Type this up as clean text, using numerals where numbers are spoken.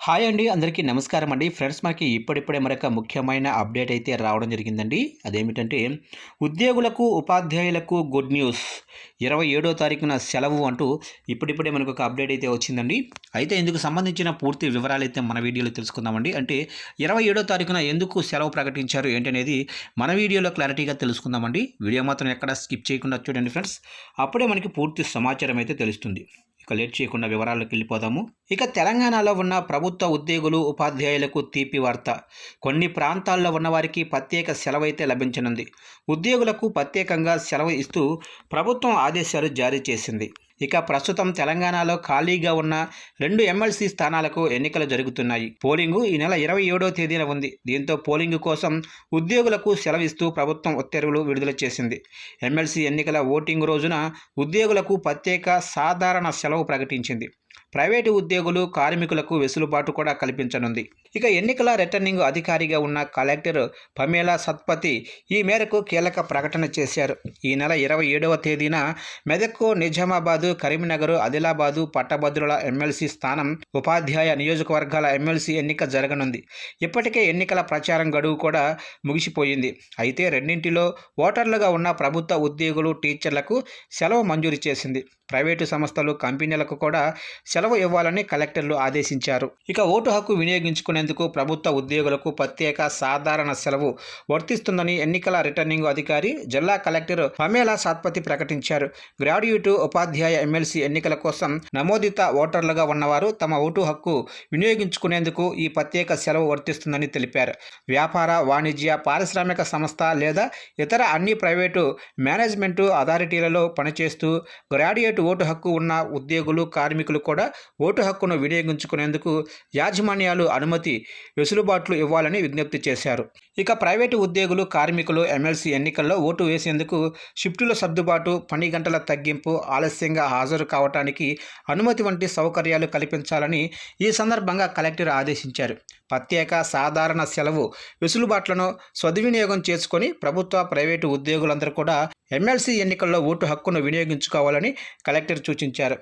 Hi అండి. అందరికీ నమస్కారం అండి. ఫ్రెండ్స్, మనకి ఇప్పుడిప్పుడే మరొక ముఖ్యమైన అప్డేట్ అయితే రావడం జరిగిందండి. అదేమిటంటే ఉద్యోగులకు, ఉపాధ్యాయులకు గుడ్ న్యూస్. 27వ తారీఖున సెలవు అంటూ ఇప్పుడిప్పుడే మనకు ఒక అప్డేట్ అయితే వచ్చిందండి. అయితే ఇందుకు సంబంధించిన పూర్తి వివరాలైతే మన వీడియోలో తెలుసుకుందామండి. అంటే 27వ తారీఖున ఎందుకు సెలవు ప్రకటించారు ఏంటనేది మన వీడియోలో క్లారిటీగా తెలుసుకుందామండి. వీడియో మాత్రం ఎక్కడ స్కిప్ చేయకుండా చూడండి ఫ్రెండ్స్. అప్పుడే మనకి పూర్తి సమాచారం అయితే తెలుస్తుంది. ఇక లేట్ చేయకుండా వివరాల్లోకి వెళ్ళిపోదాము. ఇక తెలంగాణలో ఉన్న ప్రభుత్వ ఉద్యోగులు, ఉపాధ్యాయులకు తీపి వార్త. కొన్ని ప్రాంతాల్లో ఉన్నవారికి ప్రత్యేక సెలవైతే లభించనుంది. ఉద్యోగులకు ప్రత్యేకంగా సెలవు ఇస్తూ ప్రభుత్వం ఆదేశాలు జారీ చేసింది. ఇక ప్రస్తుతం తెలంగాణలో ఖాళీగా ఉన్న 2 ఎమ్మెల్సీ స్థానాలకు ఎన్నికలు జరుగుతున్నాయి. పోలింగు ఈ నెల 27వ తేదీన ఉంది. దీంతో పోలింగు కోసం ఉద్యోగులకు సెలవిస్తూ ప్రభుత్వం ఉత్తర్వులు విడుదల చేసింది. ఎమ్మెల్సీ ఎన్నికల ఓటింగ్ రోజున ఉద్యోగులకు ప్రత్యేక సాధారణ సెలవు ప్రకటించింది. ప్రైవేటు ఉద్యోగులు, కార్మికులకు వెసులుబాటు కూడా కల్పించనుంది. ఇక ఎన్నికల రిటర్నింగ్ అధికారిగా ఉన్న కలెక్టర్ పమేలా సత్పతి ఈ మేరకు కీలక ప్రకటన చేశారు. ఈ నెల 27వ తేదీన మెదక్, నిజామాబాదు, కరీంనగర్, ఆదిలాబాదు పట్టభద్రుల ఎమ్మెల్సీ స్థానం, ఉపాధ్యాయ నియోజకవర్గాల ఎమ్మెల్సీ ఎన్నిక జరగనుంది. ఇప్పటికే ఎన్నికల ప్రచారం గడువు కూడా ముగిసిపోయింది. అయితే రెండింటిలో ఓటర్లుగా ఉన్న ప్రభుత్వ ఉద్యోగులు, టీచర్లకు సెలవు మంజూరు చేసింది. ప్రైవేటు సంస్థలు, కంపెనీలకు కూడా సెలవు ఇవ్వాలని కలెక్టర్లు ఆదేశించారు. ఇక ఓటు హక్కు వినియోగించుకునేందుకు ప్రభుత్వ ఉద్యోగులకు ప్రత్యేక సాధారణ సెలవు వర్తిస్తుందని ఎన్నికల రిటర్నింగ్ అధికారి జిల్లా కలెక్టర్ పమేలా సత్పతి ప్రకటించారు. గ్రాడ్యుయేట్, ఉపాధ్యాయ ఎమ్మెల్సీ ఎన్నికల కోసం నమోదిత ఓటర్లుగా ఉన్నవారు తమ ఓటు హక్కు వినియోగించుకునేందుకు ఈ ప్రత్యేక సెలవు వర్తిస్తుందని తెలిపారు. వ్యాపార, వాణిజ్య, పారిశ్రామిక సంస్థ లేదా ఇతర అన్ని ప్రైవేటు మేనేజ్మెంటు అథారిటీలలో పనిచేస్తూ గ్రాడ్యుయేట్ ఓటు హక్కు ఉన్న ఉద్యోగులు, కార్మికులు కూడా ఓటు హక్కును వినియోగించుకునేందుకు యాజమాన్యాలు అనుమతి, వెసులుబాట్లు ఇవ్వాలని విజ్ఞప్తి చేశారు. ఇక ప్రైవేటు ఉద్యోగులు, కార్మికులు ఎమ్మెల్సీ ఎన్నికల్లో ఓటు వేసేందుకు షిఫ్టుల సర్దుబాటు, పని గంటల తగ్గింపు, ఆలస్యంగా హాజరు కావటానికి అనుమతి వంటి సౌకర్యాలు కల్పించాలని ఈ సందర్భంగా కలెక్టర్ ఆదేశించారు. ప్రత్యేక సాధారణ సెలవు వెసులుబాట్లను సద్వినియోగం చేసుకొని ప్రభుత్వ, ప్రైవేటు ఉద్యోగులందరూ కూడా ఎమ్మెల్సీ ఎన్నికల్లో ఓటు హక్కును వినియోగించుకోవాలని కలెక్టర్ సూచించారు.